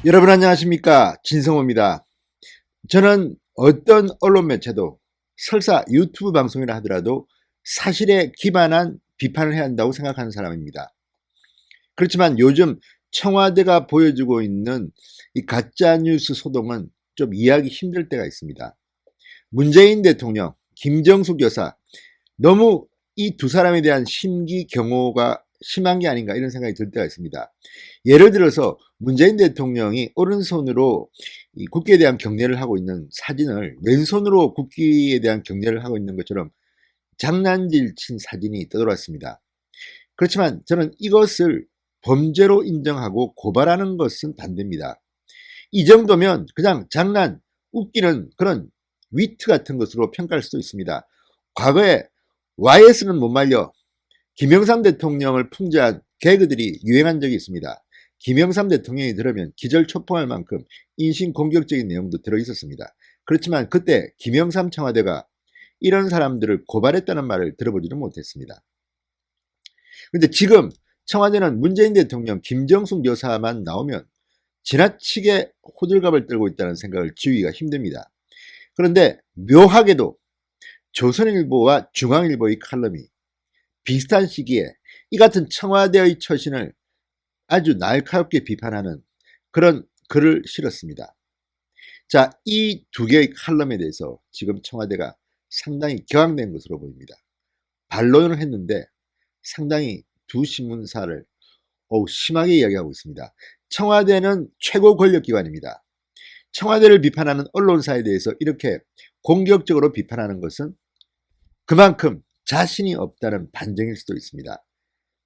여러분 안녕하십니까, 진성호입니다. 저는 어떤 언론 매체도 설사 유튜브 방송이라 하더라도 사실에 기반한 비판을 해야 한다고 생각하는 사람입니다. 그렇지만 요즘 청와대가 보여주고 있는 이 가짜뉴스 소동은 좀 이해하기 힘들 때가 있습니다. 문재인 대통령, 김정숙 여사, 너무 이 두 사람에 대한 심기 경호가 심한 게 아닌가 이런 생각이 들 때가 있습니다. 예를 들어서 문재인 대통령이 오른손으로 이 국기에 대한 경례를 하고 있는 사진을 왼손으로 국기에 대한 경례를 하고 있는 것처럼 장난질 친 사진이 떠돌았습니다. 그렇지만 저는 이것을 범죄로 인정하고 고발하는 것은 반대입니다. 이 정도면 그냥 장난, 웃기는 그런 위트 같은 것으로 평가할 수도 있습니다. 과거에 YS는 못 말려 김영삼 대통령을 풍자한 개그들이 유행한 적이 있습니다. 김영삼 대통령이 들으면 기절초풍할 만큼 인신공격적인 내용도 들어있었습니다. 그렇지만 그때 김영삼 청와대가 이런 사람들을 고발했다는 말을 들어보지는 못했습니다. 그런데 지금 청와대는 문재인 대통령, 김정숙 여사만 나오면 지나치게 호들갑을 떨고 있다는 생각을 지우기가 힘듭니다. 그런데 묘하게도 조선일보와 중앙일보의 칼럼이 비슷한 시기에 이 같은 청와대의 처신을 아주 날카롭게 비판하는 그런 글을 실었습니다. 자, 이 두 개의 칼럼에 대해서 지금 청와대가 상당히 격앙된 것으로 보입니다. 반론을 했는데 상당히 두 신문사를 심하게 이야기하고 있습니다. 청와대는 최고 권력기관입니다. 청와대를 비판하는 언론사에 대해서 이렇게 공격적으로 비판하는 것은 그만큼 자신이 없다는 반증일 수도 있습니다.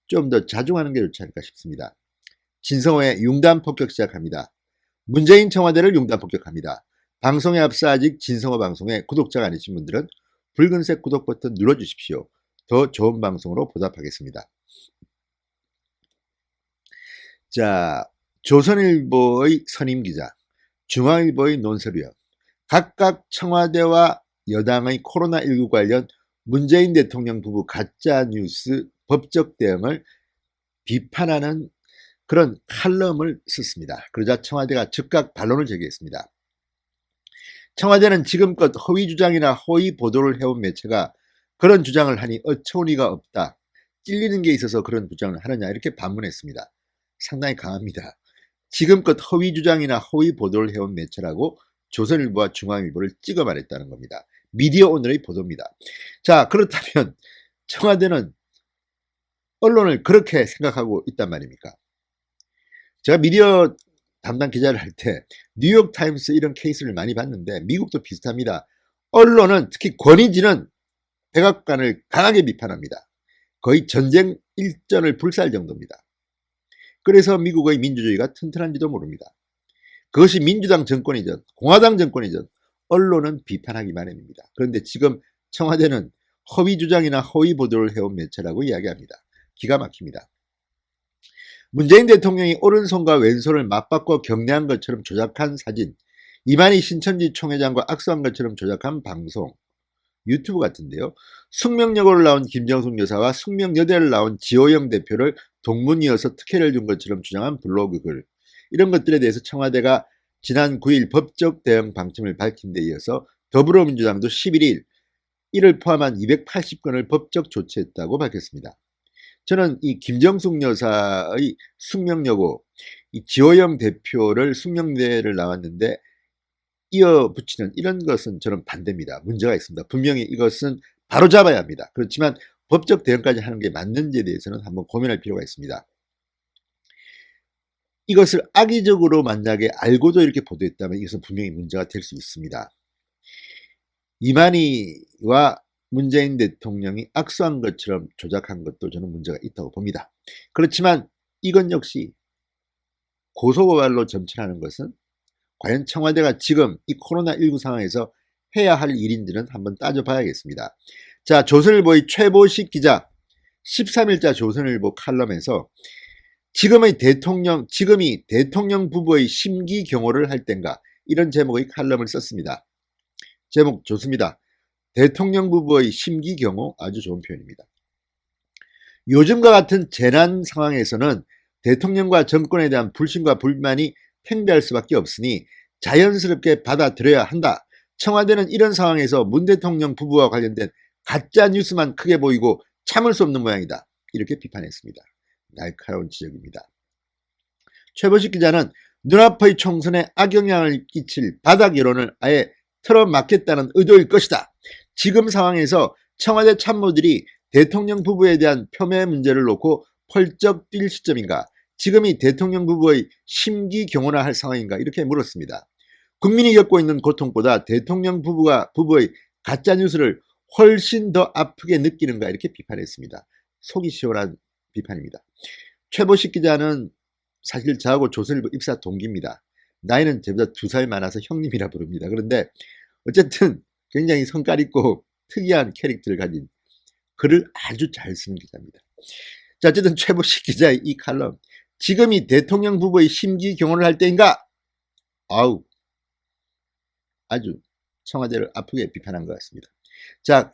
좀 더 자중하는 게 좋지 않을까 싶습니다. 진성호의 융단 폭격 시작합니다. 문재인 청와대를 융단 폭격합니다. 방송에 앞서 아직 진성호 방송에 구독자가 아니신 분들은 붉은색 구독 버튼 눌러주십시오. 더 좋은 방송으로 보답하겠습니다. 자, 조선일보의 선임기자, 중앙일보의 논설위원, 각각 청와대와 여당의 코로나19 관련 문재인 대통령 부부 가짜뉴스 법적 대응을 비판하는 그런 칼럼을 썼습니다. 그러자 청와대가 즉각 반론을 제기했습니다. 청와대는 지금껏 허위 주장이나 허위 보도를 해온 매체가 그런 주장을 하니 어처구니가 없다. 찔리는 게 있어서 그런 주장을 하느냐 이렇게 반문했습니다. 상당히 강합니다. 지금껏 허위 주장이나 허위 보도를 해온 매체라고 조선일보와 중앙일보를 찍어 말했다는 겁니다. 미디어 오늘의 보도입니다. 자, 그렇다면 청와대는 언론을 그렇게 생각하고 있단 말입니까? 제가 미디어 담당 기자를 할 때 뉴욕타임스 이런 케이스를 많이 봤는데 미국도 비슷합니다. 언론은 특히 권위지는 백악관을 강하게 비판합니다. 거의 전쟁 일전을 불살 정도입니다. 그래서 미국의 민주주의가 튼튼한지도 모릅니다. 그것이 민주당 정권이든 공화당 정권이든 언론은 비판하기 마련입니다. 그런데 지금 청와대는 허위 주장이나 허위 보도를 해온 매체라고 이야기합니다. 기가 막힙니다. 문재인 대통령이 오른손과 왼손을 맞바꿔 경례한 것처럼 조작한 사진, 이만희 신천지 총회장과 악수한 것처럼 조작한 방송, 유튜브 같은데요. 숙명여고를 나온 김정숙 여사와 숙명여대를 나온 지호영 대표를 동문이어서 특혜를 준 것처럼 주장한 블로그 글, 이런 것들에 대해서 청와대가 지난 9일 법적 대응 방침을 밝힌 데 이어서 더불어민주당도 11일 이를 포함한 280건을 법적 조치했다고 밝혔습니다. 저는 이 김정숙 여사의 숙명여고, 이 지호영 대표를 숙명대를 나왔는데 이어붙이는 이런 것은 저는 반대입니다. 문제가 있습니다. 분명히 이것은 바로잡아야 합니다. 그렇지만 법적 대응까지 하는 게 맞는지에 대해서는 한번 고민할 필요가 있습니다. 이것을 악의적으로 만약에 알고도 이렇게 보도했다면 이것은 분명히 문제가 될 수 있습니다. 이만희와 문재인 대통령이 악수한 것처럼 조작한 것도 저는 문제가 있다고 봅니다. 그렇지만 이건 역시 고소고발로 점철하는 것은 과연 청와대가 지금 이 코로나19 상황에서 해야 할 일인지는 한번 따져봐야겠습니다. 자, 조선일보의 최보식 기자 13일자 조선일보 칼럼에서 지금이 대통령 부부의 심기 경호를 할 땐가 이런 제목의 칼럼을 썼습니다. 제목 좋습니다. 대통령 부부의 심기 경호 아주 좋은 표현입니다. 요즘과 같은 재난 상황에서는 대통령과 정권에 대한 불신과 불만이 팽배할 수밖에 없으니 자연스럽게 받아들여야 한다. 청와대는 이런 상황에서 문 대통령 부부와 관련된 가짜 뉴스만 크게 보이고 참을 수 없는 모양이다. 이렇게 비판했습니다. 날카로운 지적입니다. 최보식 기자는 눈앞의 총선에 악영향을 끼칠 바닥 여론을 아예 틀어막겠다는 의도일 것이다. 지금 상황에서 청와대 참모들이 대통령 부부에 대한 표매 문제를 놓고 펄쩍 뛸 시점인가? 지금이 대통령 부부의 심기경호나 할 상황인가? 이렇게 물었습니다. 국민이 겪고 있는 고통보다 대통령 부부의 가짜뉴스를 훨씬 더 아프게 느끼는가? 이렇게 비판했습니다. 속이 시원한 비판입니다. 최보식 기자는 사실 저하고 조선일보 입사 동기입니다. 나이는 저보다 2살 많아서 형님이라 부릅니다. 그런데 어쨌든 굉장히 성깔 있고 특이한 캐릭터를 가진 글을 아주 잘 쓰는 기자입니다. 자, 어쨌든 최보식 기자의 이 칼럼, 지금이 대통령 부부의 심기경호를 할 때인가? 아우, 아주 청와대를 아프게 비판한 것 같습니다. 자,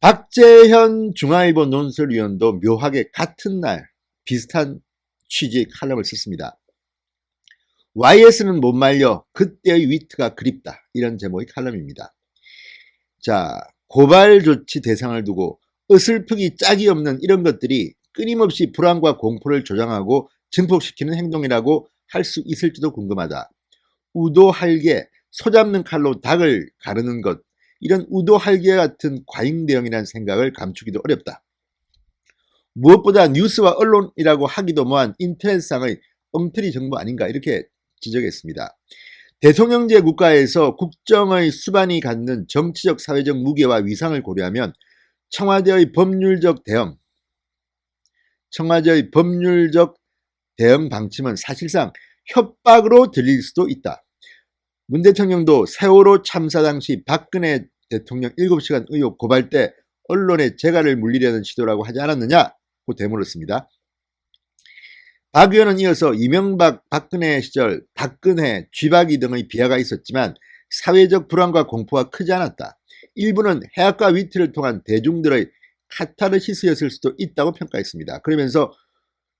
박재현 중앙일보 논설위원도 묘하게 같은 날 비슷한 취지의 칼럼을 썼습니다. YS는 못 말려 그때의 위트가 그립다. 이런 제목의 칼럼입니다. 자, 고발 조치 대상을 두고 어슬프기 짝이 없는 이런 것들이 끊임없이 불안과 공포를 조장하고 증폭시키는 행동이라고 할 수 있을지도 궁금하다. 우도할개, 소잡는 칼로 닭을 가르는 것, 이런 우도할개 같은 과잉 대응이라는 생각을 감추기도 어렵다. 무엇보다 뉴스와 언론이라고 하기도 뭐한 인터넷상의 엉터리 정보 아닌가 이렇게 지적했습니다. 대통령제 국가에서 국정의 수반이 갖는 정치적 사회적 무게와 위상을 고려하면 청와대의 법률적 대응 방침은 사실상 협박으로 들릴 수도 있다. 문 대통령도 세월호 참사 당시 박근혜 대통령 7시간 의혹 고발 때 언론에 재갈을 물리려는 시도라고 하지 않았느냐고 되물었습니다. 박 의원은 이어서 이명박, 박근혜 시절 박근혜, 쥐박이 등의 비하가 있었지만 사회적 불안과 공포가 크지 않았다. 일부는 해악과 위트를 통한 대중들의 카타르시스였을 수도 있다고 평가했습니다. 그러면서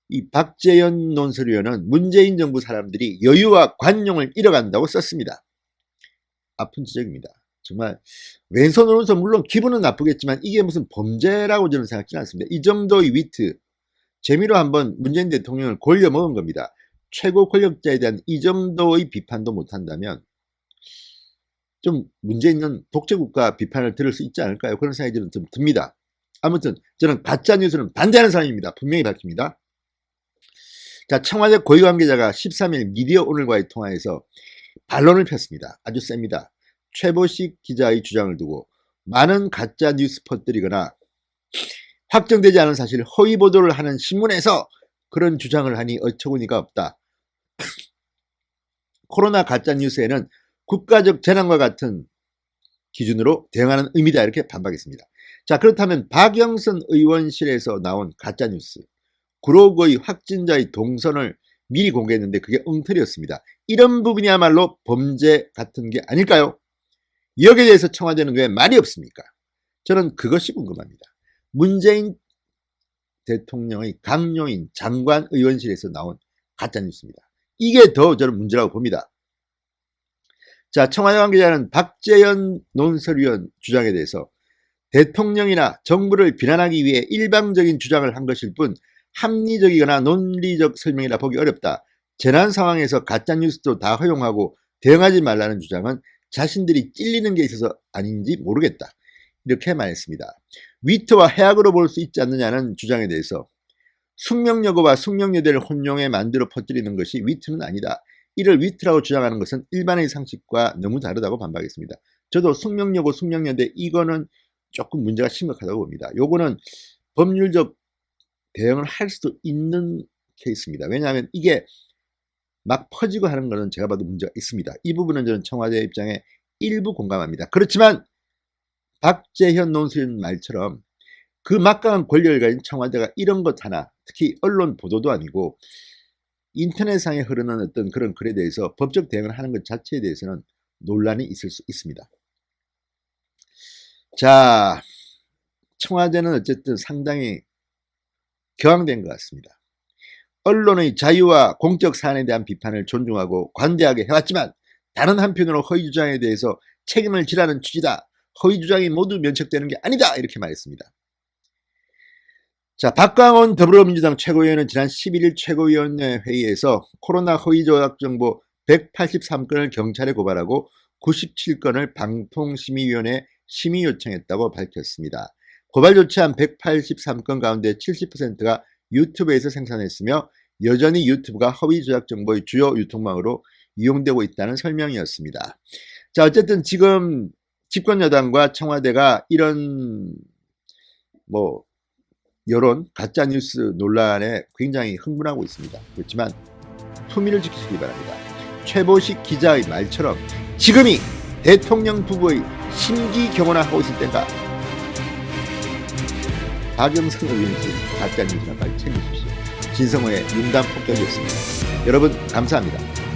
이 박재현 논설위원은 문재인 정부 사람들이 여유와 관용을 잃어간다고 썼습니다. 아픈 지적입니다. 정말 왼손으로서 물론 기분은 나쁘겠지만 이게 무슨 범죄라고 저는 생각하지 않습니다. 이 정도의 위트, 재미로 한번 문재인 대통령을 골려먹은 겁니다. 최고 권력자에 대한 이 정도의 비판도 못한다면 좀 문제 있는 독재국가 비판을 들을 수 있지 않을까요? 그런 생각이 저는 좀 듭니다. 아무튼 저는 가짜뉴스는 반대하는 사람입니다. 분명히 밝힙니다. 자, 청와대 고위 관계자가 13일 미디어오늘과의 통화에서 반론을 폈습니다. 아주 셉니다. 최보식 기자의 주장을 두고 많은 가짜뉴스 퍼뜨리거나 확정되지 않은 사실 허위 보도를 하는 신문에서 그런 주장을 하니 어처구니가 없다. 코로나 가짜뉴스에는 국가적 재난과 같은 기준으로 대응하는 의미다. 이렇게 반박했습니다. 자, 그렇다면 박영선 의원실에서 나온 가짜뉴스, 구로구의 확진자의 동선을 미리 공개했는데 그게 엉터리였습니다. 이런 부분이야말로 범죄 같은 게 아닐까요? 여기에 대해서 청와대는 왜 말이 없습니까? 저는 그것이 궁금합니다. 문재인 대통령의 강요인 장관 의원실에서 나온 가짜뉴스입니다. 이게 더 저는 문제라고 봅니다. 자, 청와대 관계자는 박재현 논설위원 주장에 대해서 대통령이나 정부를 비난하기 위해 일방적인 주장을 한 것일 뿐 합리적이거나 논리적 설명이라 보기 어렵다. 재난 상황에서 가짜뉴스도 다 허용하고 대응하지 말라는 주장은 자신들이 찔리는 게 있어서 아닌지 모르겠다. 이렇게 말했습니다. 위트와 해악으로 볼 수 있지 않느냐는 주장에 대해서 숙명여고와 숙명여대를 혼용해 만들어 퍼뜨리는 것이 위트는 아니다. 이를 위트라고 주장하는 것은 일반의 상식과 너무 다르다고 반박했습니다. 저도 숙명여고, 숙명여대 이거는 조금 문제가 심각하다고 봅니다. 요거는 법률적 대응을 할 수도 있는 케이스입니다. 왜냐하면 이게 막 퍼지고 하는 것은 제가 봐도 문제가 있습니다. 이 부분은 저는 청와대 입장에 일부 공감합니다. 그렇지만 박재현 논술인 말처럼 그 막강한 권력을 가진 청와대가 이런 것 하나, 특히 언론 보도도 아니고 인터넷상에 흐르는 어떤 그런 글에 대해서 법적 대응을 하는 것 자체에 대해서는 논란이 있을 수 있습니다. 자, 청와대는 어쨌든 상당히 격앙된 것 같습니다. 언론의 자유와 공적 사안에 대한 비판을 존중하고 관대하게 해왔지만 다른 한편으로 허위 주장에 대해서 책임을 지라는 취지다. 허위 주장이 모두 면책되는 게 아니다. 이렇게 말했습니다. 자, 박광원 더불어민주당 최고위원은 지난 11일 최고위원회 회의에서 코로나 허위 조작 정보 183건을 경찰에 고발하고 97건을 방통심의위원회에 심의 요청했다고 밝혔습니다. 고발 조치한 183건 가운데 70%가 유튜브에서 생산했으며 여전히 유튜브가 허위 조작 정보의 주요 유통망으로 이용되고 있다는 설명이었습니다. 자, 어쨌든 지금 집권 여당과 청와대가 이런 여론 가짜뉴스 논란에 굉장히 흥분하고 있습니다. 그렇지만 품위를 지키시기 바랍니다. 최보식 기자의 말처럼 지금이 대통령 부부의 심기경호나 하고 있을 때인가? 박영선 의원실 가짜뉴스나 빨리 챙기십시오. 진성호의 융단 폭격이었습니다. 여러분 감사합니다.